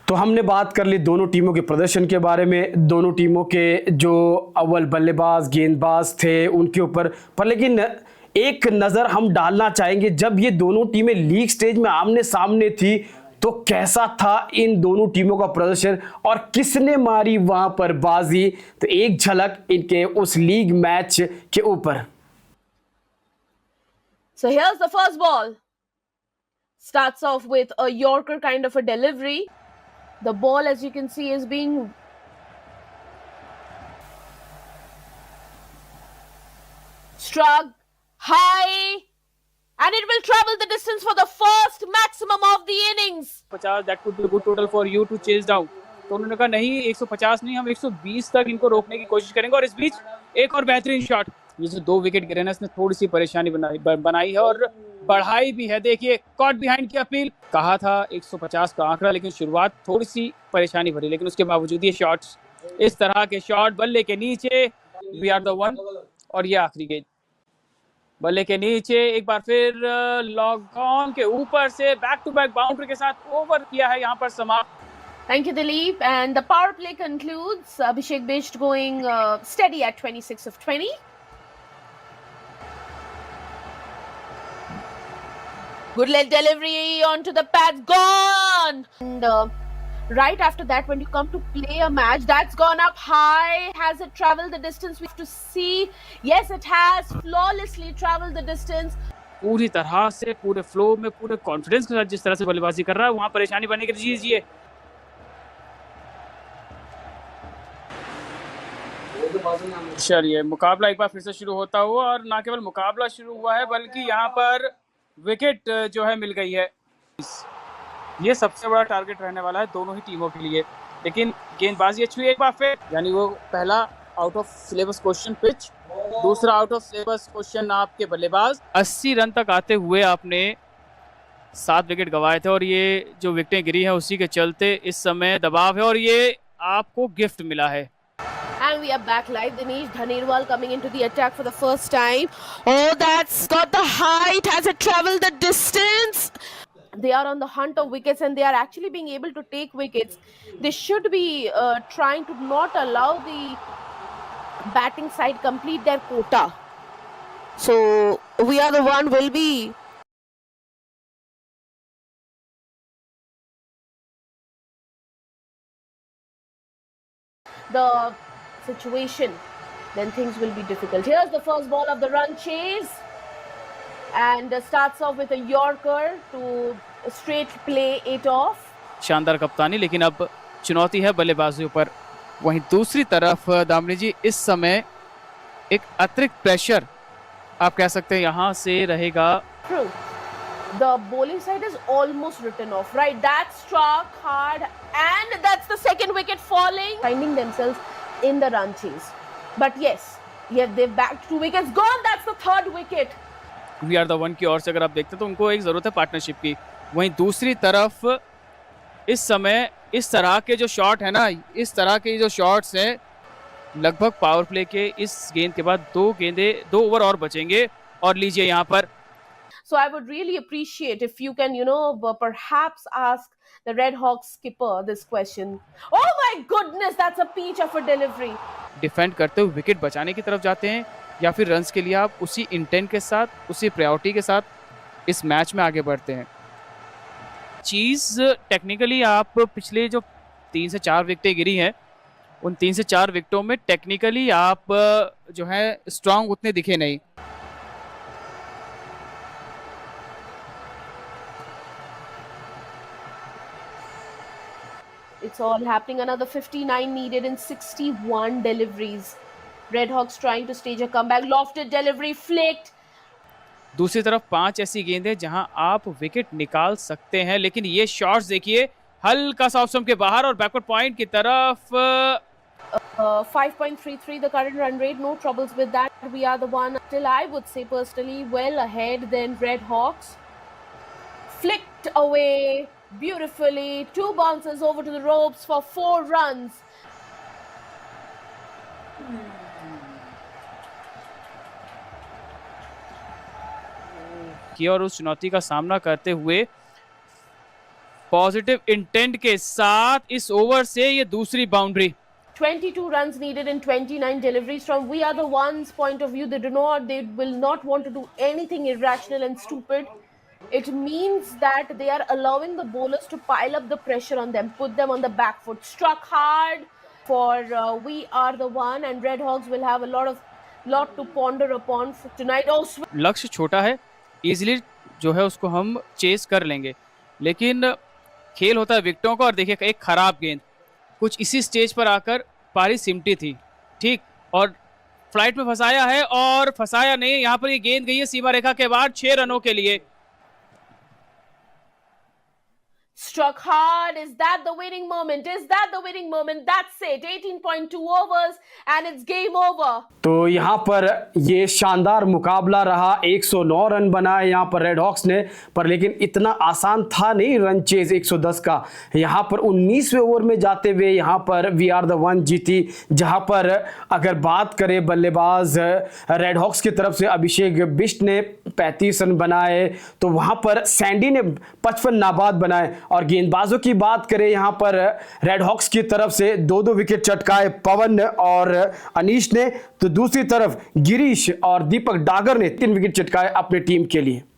तो हमने बात कर ली दोनों टीमों के प्रदर्शन के बारे में, दोनों टीमों के जो अव्वल बल्लेबाज गेंदबाज थे उनके ऊपर, पर लेकिन एक नज़र हम डालना चाहेंगे, जब ये दोनों टीमें लीग स्टेज में आमने सामने थी तो कैसा था इन दोनों टीमों का प्रदर्शन और किसने मारी वहां पर बाजी। तो एक झलक इनके उस लीग मैच के ऊपर। So here's the first ball. Starts off with a Yorker kind of a delivery. The ball, as you can see, is being struck high, and it will travel the distance for the first maximum of the innings. 50, that could be a good total for you to chase down. तो उन्होंने कहा नहीं 150 नहीं, हम 120 तक इनको रोकने की कोशिश करेंगे। और इस बीच एक और बेहतरीन शॉट, ये जो 2 विकेट गिरे ना, इसने थोड़ी सी परेशानी बनाई है और बढ़ाई भी है। देखिए कॉट बिहाइंड की अपील, कहा था 150 का आंकड़ा, लेकिन शुरुआत थोड़ी सी परेशानी भरी, लेकिन उसके बावजूद ये शॉट्स, इस तरह के शॉट बल्ले के नीचे, वी आर द वन। और ये आखिरी गेंद बल्ले के नीचे, एक बार फिर लॉग ऑन के ऊपर से बैक टू बैक बाउंड्री के साथ ओवर किया है यहाँ पर समाप्त। Thank you, Dilip. And the power play concludes. Abhishek Bisht going steady at 26 of 20. Good leg delivery onto the pads, gone. And right after that, when you come to play a match, that's gone up high. Has it traveled the distance? We have to see. Yes, it has flawlessly traveled the distance. पूरी तरह से, पूरे flow में, पूरे confidence के साथ जिस तरह से बल्लेबाजी कर रहा है, वहां परेशानी बनने की चीज। चलिए मुकाबला एक बार फिर से शुरू होता हुआ, और ना केवल मुकाबला शुरू हुआ है बल्कि यहाँ पर विकेट जो है मिल गई है। ये सबसे बड़ा टारगेट रहने वाला है दोनों ही टीमों के लिए। लेकिन गेंदबाजी अच्छी हुई एक बार फिर, यानी वो पहला out of syllabus question pitch, दूसरा आउट ऑफ सिलेबस क्वेश्चन आपके बल्लेबाज। 80 रन तक आते हुए आपने 7 विकेट गंवाए थे, और ये जो विकेटें गिरी हैं उसी के चलते इस समय दबाव है, और ये आपको गिफ्ट मिला है। And we are back live. Dinesh Dhanerwal coming into the attack for the first time. Oh, that's got the height. Has it traveled the distance? They are on the hunt of wickets, and they are actually being able to take wickets. They should be trying to not allow the batting side complete their quota. So we are the one will be the situation, then things will be difficult. Here's the first ball of the run chase, and starts off with a Yorker to straight play it off. शानदार कप्तानी, लेकिन अब चुनौती है बल्लेबाजियों पर। वहीं दूसरी तरफ दामिनी जी, इस समय एक अतिरिक्त प्रेशर आप कह सकते हैं यहाँ से रहेगा। True. The bowling side is almost written off, right? That struck hard, and that's the second wicket falling, finding themselves in the run chase. But yes, they've backed 2 wickets gone. That's the third wicket. We are the one की ओर से अगर आप देखते हैं तो उनको एक ज़रूरत है पार्टनरशिप की। वहीं दूसरी तरफ इस समय इस तरह के जो शॉट है ना, इस तरह के जो शॉट्स हैं, लगभग पावर प्ले के इस गेंद के बाद 2 ओवर और बचेंगे। और लीजिए यहाँ पर, so I would really appreciate if you can, perhaps ask the Red Hawks skipper this question. Oh my goodness, that's a peach of a delivery. Defend करते हुए विकेट बचाने की तरफ जाते हैं, या फिर रन्स के लिए आप उसी इंटेंट के साथ, उसी प्रायोरिटी के साथ इस मैच में आगे बढ़ते हैं। चीज़ टेक्निकली आप पिछले जो 3 से 4 विकेटें गिरी हैं, उन 3 से 4 विकेटों में टेक्निकली आप जो है स्ट्रांग उतने दिखे नहीं। It's all happening. Another 59 needed in 61 deliveries. Red Hawks trying to stage a comeback. Lofted delivery, flicked. दूसरी तरफ 5 ऐसी गेंदें जहां आप विकेट निकाल सकते हैं, लेकिन ये शॉट्स देखिए हल्का सा ऑफ स्टंप के बाहर और बैकवर्ड पॉइंट की तरफ। 5.33 the current run rate. No troubles with that. We are the one, still I would say personally, well ahead than Red Hawks. Flicked away beautifully. 2 bounces over to the ropes for 4 runs. और उस चुनौती का सामना करते हुए positive intent के साथ इस ओवर से ये दूसरी boundary. 22 runs needed in 29 deliveries from We Are the One's point of view. They will not want to do anything irrational and stupid. It means that they are allowing the bowlers to pile up the pressure on them, put them on the back foot. Struck hard for We Are the One, and Red Hawks will have a lot to ponder upon for tonight. Oh, लक्ष्य छोटा है, easily जो है उसको हम chess कर लेंगे, लेकिन खेल होता है विकेटों का। और देखिए एक खराब गेंद कुछ इसी स्टेज पर आकर पारी सिमटी थी, ठीक, और फ्लाइट में फंसाया है, और फंसाया नहीं, यहाँ पर ये गेंद गई है सीमा रेखा के बाद 6 रनों के लिए। struck hard. Is that the winning moment? Is that the winning moment? That's it. 18.2 overs and it's game over. तो यहाँ पर ये शानदार मुकाबला रहा। 109 रन बनाए यहाँ पर रेड हॉक्स ने, पर लेकिन इतना आसान था नहीं रन चेज 110 का। यहाँ पर 19वें ओवर में जाते हुए यहाँ पर वी आर द वन जीती, जहाँ पर अगर बात करें बल्लेबाज रेड हॉक्स की तरफ से अभिषेक बिष्ट ने 35 रन बनाए, तो वहाँ पर सैंडी ने 55 नाबाद बनाए। और गेंदबाजों की बात करें यहाँ पर रेड हॉक्स की तरफ से 2-2 विकेट चटकाए पवन और अनीश ने, तो दूसरी तरफ गिरीश और दीपक डागर ने 3 विकेट चटकाए अपनी टीम के लिए।